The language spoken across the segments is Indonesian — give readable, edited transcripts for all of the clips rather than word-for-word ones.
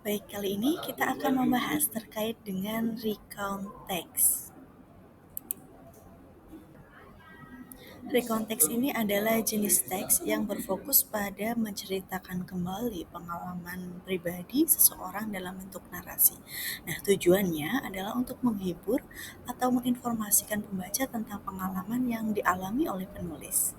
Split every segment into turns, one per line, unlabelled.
Baik, kali ini kita akan membahas terkait dengan recount text. Recount text ini adalah jenis teks yang berfokus pada menceritakan kembali pengalaman pribadi seseorang dalam bentuk narasi. Nah, tujuannya adalah untuk menghibur atau menginformasikan pembaca tentang pengalaman yang dialami oleh penulis.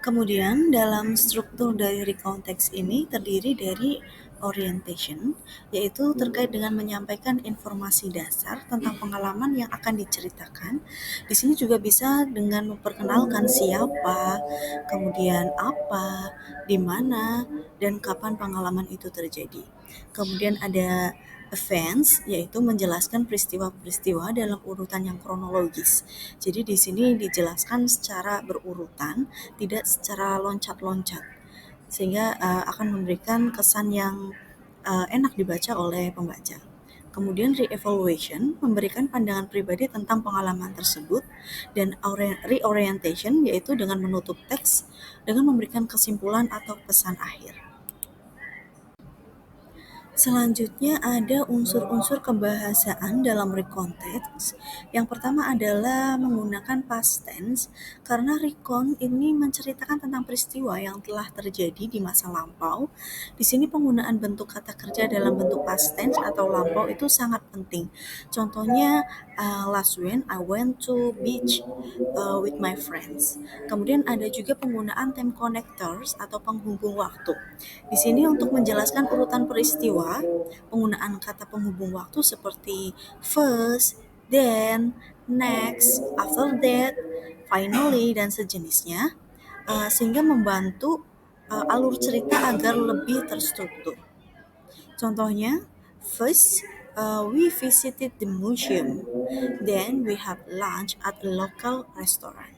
Kemudian dalam struktur dari recount text ini terdiri dari orientation, yaitu terkait dengan menyampaikan informasi dasar tentang pengalaman yang akan diceritakan. Di sini juga bisa dengan memperkenalkan siapa, kemudian apa, di mana, dan kapan pengalaman itu terjadi. Kemudian ada events, yaitu menjelaskan peristiwa-peristiwa dalam urutan yang kronologis. Jadi di sini dijelaskan secara berurutan, tidak secara loncat-loncat, sehingga akan memberikan kesan yang enak dibaca oleh pembaca. Kemudian re-evaluation memberikan pandangan pribadi tentang pengalaman tersebut, dan reorientation yaitu dengan menutup teks dengan memberikan kesimpulan atau pesan akhir. Selanjutnya ada unsur-unsur kebahasaan dalam recount text. Yang pertama adalah menggunakan past tense, karena recount ini menceritakan tentang peristiwa yang telah terjadi di masa lampau. Di sini penggunaan bentuk kata kerja dalam bentuk past tense atau lampau itu sangat penting. Contohnya, last when I went to beach with my friends. Kemudian ada juga penggunaan time connectors atau penghubung waktu. Di sini untuk menjelaskan urutan peristiwa, penggunaan kata penghubung waktu seperti first, then, next, after that, finally, dan sejenisnya, sehingga membantu alur cerita agar lebih terstruktur. Contohnya, first, we visited the museum, then we have lunch at a local restaurant.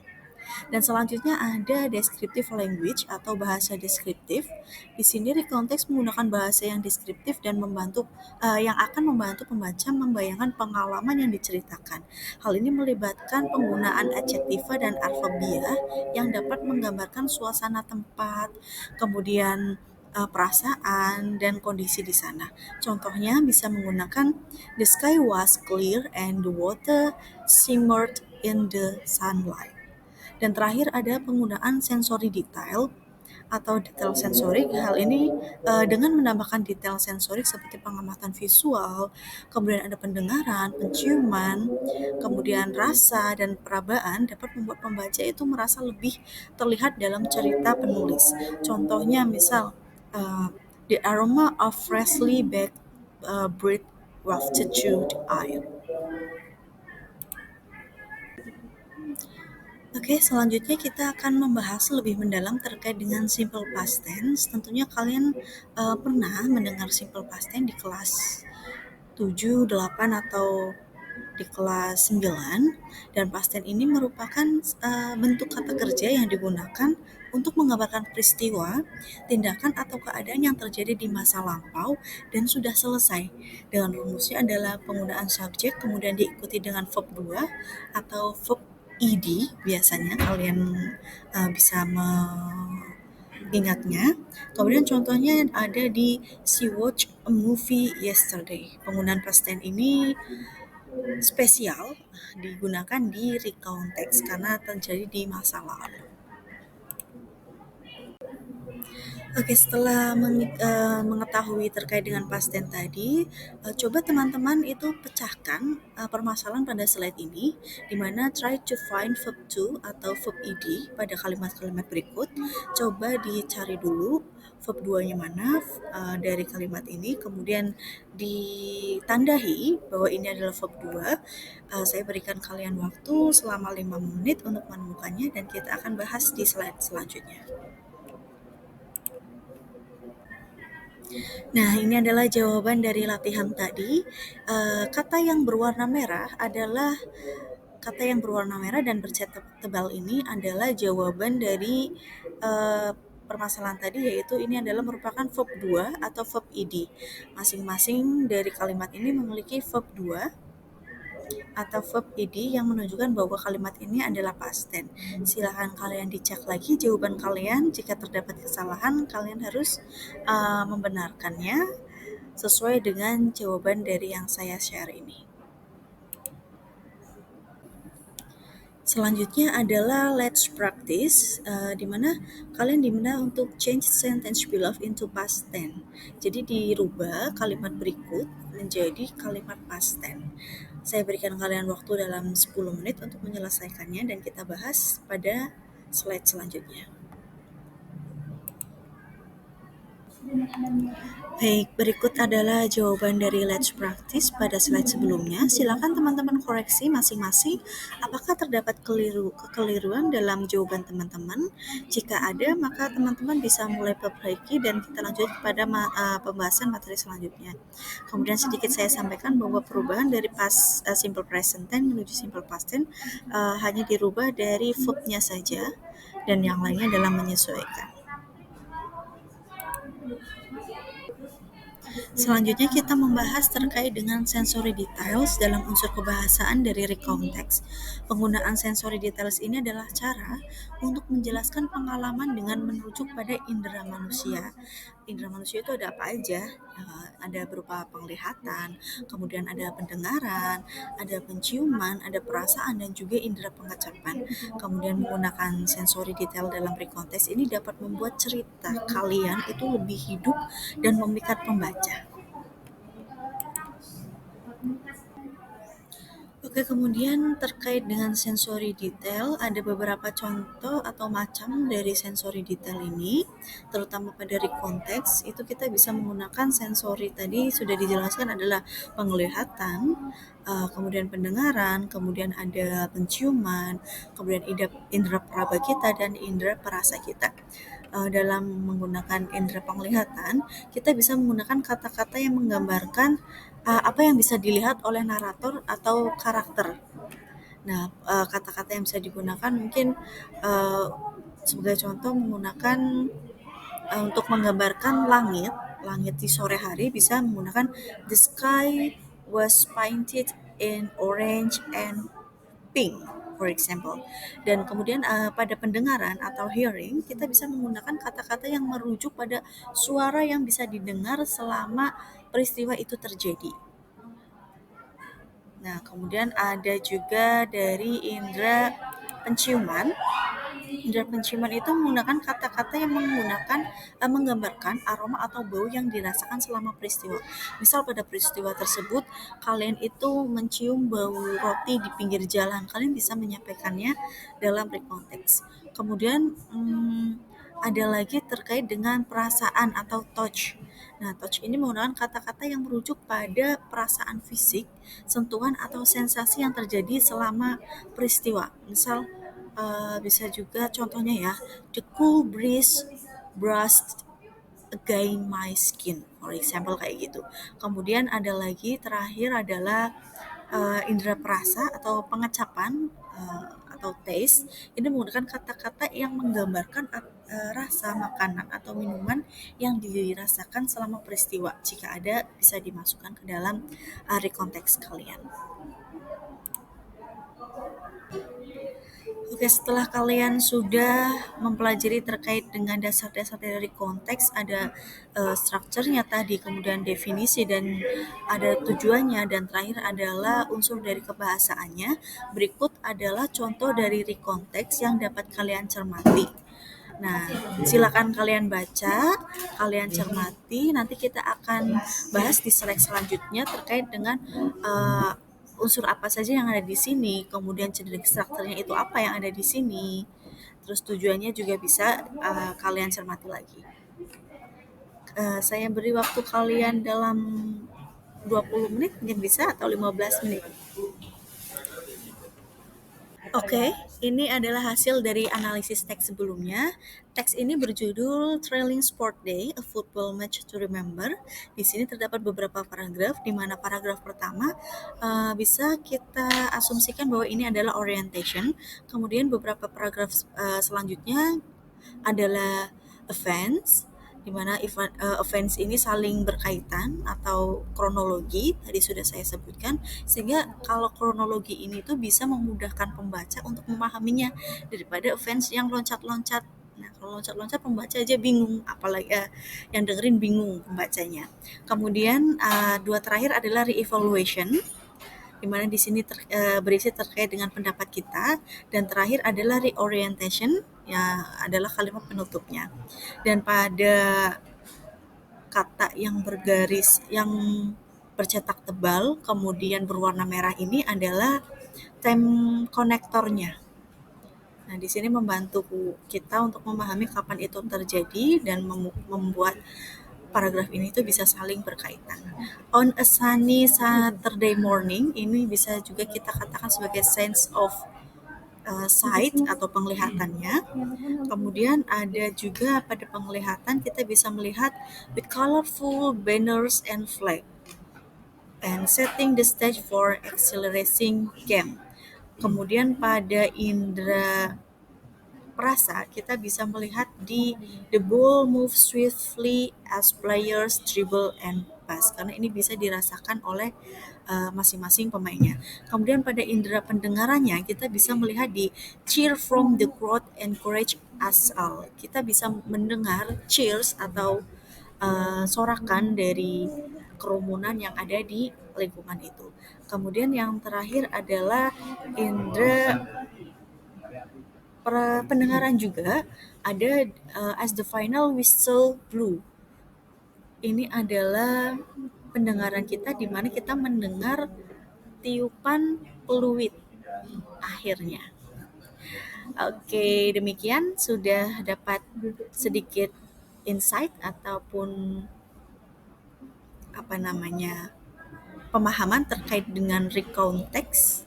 Dan selanjutnya ada descriptive language atau bahasa deskriptif. Di sini recount text menggunakan bahasa yang deskriptif dan yang akan membantu pembaca membayangkan pengalaman yang diceritakan. Hal ini melibatkan penggunaan adjektiva dan adverbia yang dapat menggambarkan suasana tempat, kemudian perasaan dan kondisi di sana. Contohnya bisa menggunakan the sky was clear and the water shimmered in the sunlight. Dan terakhir ada penggunaan sensori detail atau detail sensorik. Hal ini dengan menambahkan detail sensorik seperti pengamatan visual, kemudian ada pendengaran, penciuman, kemudian rasa dan perabaan dapat membuat pembaca itu merasa lebih terlihat dalam cerita penulis. Contohnya misal the aroma of freshly baked bread wafted through the air. Oke, selanjutnya kita akan membahas lebih mendalam terkait dengan simple past tense. Tentunya kalian pernah mendengar simple past tense di kelas 7, 8, atau di kelas 9. Dan past tense ini merupakan bentuk kata kerja yang digunakan untuk menggambarkan peristiwa, tindakan, atau keadaan yang terjadi di masa lampau dan sudah selesai. Dengan rumusnya adalah penggunaan subjek, kemudian diikuti dengan verb 2 atau verb ed. Biasanya kalian bisa mengingatnya. Kemudian contohnya ada di she watched a movie yesterday. Penggunaan past tense ini spesial digunakan di recount text karena terjadi di masa lalu. Oke, setelah mengetahui terkait dengan past tense tadi, coba teman-teman itu pecahkan permasalahan pada slide ini, di mana try to find verb to atau verb ed pada kalimat-kalimat berikut. Coba dicari dulu verb 2-nya mana dari kalimat ini, kemudian ditandai bahwa ini adalah verb 2. Saya berikan kalian waktu selama 5 menit untuk menemukannya, dan kita akan bahas di slide selanjutnya. Nah, ini adalah jawaban dari latihan tadi. Kata yang berwarna merah dan bercat tebal ini adalah jawaban dari permasalahan tadi, yaitu ini adalah merupakan verb 2 atau verb ed. Masing-masing dari kalimat ini memiliki verb 2 atau verb ed yang menunjukkan bahwa kalimat ini adalah past tense. Silakan kalian dicek lagi jawaban kalian. Jika terdapat kesalahan, kalian harus membenarkannya sesuai dengan jawaban dari yang saya share ini. Selanjutnya adalah let's practice, di mana kalian diminta untuk change sentence below into past tense. Jadi dirubah kalimat berikut menjadi kalimat past tense. Saya berikan kalian waktu dalam 10 menit untuk menyelesaikannya dan kita bahas pada slide selanjutnya. Baik, berikut adalah jawaban dari Let's Practice pada slide sebelumnya. Silakan teman-teman koreksi masing-masing apakah terdapat kekeliruan dalam jawaban teman-teman. Jika ada, maka teman-teman bisa mulai perbaiki dan kita lanjut pada pembahasan materi selanjutnya. Kemudian sedikit saya sampaikan bahwa perubahan dari simple present tense menuju simple past tense hanya dirubah dari verb-nya saja dan yang lainnya dalam menyesuaikan. Selanjutnya kita membahas terkait dengan sensory details dalam unsur kebahasaan dari recontext. Penggunaan sensory details ini adalah cara untuk menjelaskan pengalaman dengan merujuk pada indera manusia. Indera manusia itu ada apa aja? Ada berupa penglihatan, kemudian ada pendengaran, ada penciuman, ada perasaan, dan juga indera pengecapan. Kemudian menggunakan sensory detail dalam recontext ini dapat membuat cerita kalian itu lebih hidup dan memikat pembaca. Oke, kemudian terkait dengan sensory detail, ada beberapa contoh atau macam dari sensory detail ini, terutama pada recontext, itu kita bisa menggunakan sensory tadi sudah dijelaskan adalah penglihatan, kemudian pendengaran, kemudian ada penciuman, kemudian indera peraba kita dan indera perasa kita. Dalam menggunakan indera penglihatan, kita bisa menggunakan kata-kata yang menggambarkan apa yang bisa dilihat oleh narator atau karakter. Nah, kata-kata yang bisa digunakan mungkin sebagai contoh menggunakan untuk menggambarkan langit di sore hari bisa menggunakan the sky was painted in orange and pink, for example. Dan kemudian pada pendengaran atau hearing, kita bisa menggunakan kata-kata yang merujuk pada suara yang bisa didengar selama peristiwa itu terjadi. Nah, kemudian ada juga dari indera penciuman. Indera penciuman itu menggunakan kata-kata yang menggambarkan aroma atau bau yang dirasakan selama peristiwa. Misal pada peristiwa tersebut kalian itu mencium bau roti di pinggir jalan, kalian bisa menyampaikannya dalam recontext. Kemudian ada lagi terkait dengan perasaan atau touch. Nah, touch ini menggunakan kata-kata yang merujuk pada perasaan fisik, sentuhan atau sensasi yang terjadi selama peristiwa. Misal bisa juga contohnya ya, the cool breeze brushed against my skin, for example kayak gitu. Kemudian ada lagi terakhir adalah indera perasa atau pengecapan atau taste. Ini menggunakan kata-kata yang menggambarkan rasa makanan atau minuman yang dirasakan selama peristiwa. Jika ada, bisa dimasukkan ke dalam recontext kalian. Oke, setelah kalian sudah mempelajari terkait dengan dasar-dasar dari konteks, ada strukturnya tadi, kemudian definisi dan ada tujuannya, dan terakhir adalah unsur dari kebahasaannya. Berikut adalah contoh dari rekonteks yang dapat kalian cermati. Nah, silakan kalian baca, kalian cermati. Nanti kita akan bahas di slide selanjutnya terkait dengan unsur apa saja yang ada di sini, kemudian cenderung strukturnya itu apa yang ada di sini, terus tujuannya juga bisa kalian cermati lagi. Saya beri waktu kalian dalam 20 menit, mungkin bisa, atau 15 menit. Oke, ini adalah hasil dari analisis teks sebelumnya. Teks ini berjudul Trailing Sport Day, A Football Match to Remember. Di sini terdapat beberapa paragraf, di mana paragraf pertama bisa kita asumsikan bahwa ini adalah orientation. Kemudian beberapa paragraf selanjutnya adalah events, di mana events ini saling berkaitan atau kronologi tadi sudah saya sebutkan, sehingga kalau kronologi ini tuh bisa memudahkan pembaca untuk memahaminya daripada events yang loncat-loncat. Nah, kalau loncat-loncat pembaca aja bingung, apalagi yang dengerin bingung pembacanya. Kemudian dua terakhir adalah re-evaluation, di mana di sini berisi terkait dengan pendapat kita, dan terakhir adalah reorientation, yang adalah kalimat penutupnya. Dan pada kata yang bergaris, yang bercetak tebal, kemudian berwarna merah ini adalah time konektornya. Nah, di sini membantu kita untuk memahami kapan itu terjadi dan membuat paragraf ini tuh bisa saling berkaitan. On a sunny Saturday morning, ini bisa juga kita katakan sebagai sense of sight atau penglihatannya. Kemudian ada juga pada penglihatan kita bisa melihat with colorful banners and flag and setting the stage for accelerating game. Kemudian pada indera perasa kita bisa melihat di the ball move swiftly as players dribble and pass, karena ini bisa dirasakan oleh masing-masing pemainnya. Kemudian pada indera pendengarannya kita bisa melihat di cheer from the crowd encourage us all. Kita bisa mendengar cheers atau sorakan dari kerumunan yang ada di lingkungan itu. Kemudian yang terakhir adalah indera pendengaran juga, ada as the final whistle blew. Ini adalah pendengaran kita di mana kita mendengar tiupan peluit akhirnya. Oke, demikian sudah dapat sedikit insight ataupun pemahaman terkait dengan recount text.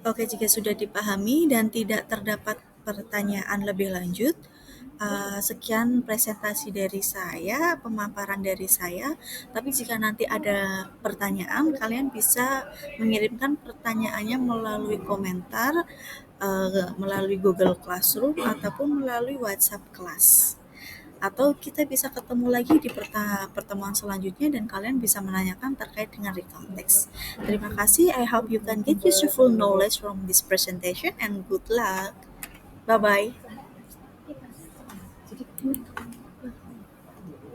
Oke, jika sudah dipahami dan tidak terdapat pertanyaan lebih lanjut, sekian presentasi dari saya, pemaparan dari saya. Tapi jika nanti ada pertanyaan, kalian bisa mengirimkan pertanyaannya melalui komentar, melalui Google Classroom, ataupun melalui WhatsApp kelas. Atau kita bisa ketemu lagi di pertemuan selanjutnya dan kalian bisa menanyakan terkait dengan recount text. Terima kasih. I hope you can get useful knowledge from this presentation and good luck. Bye-bye.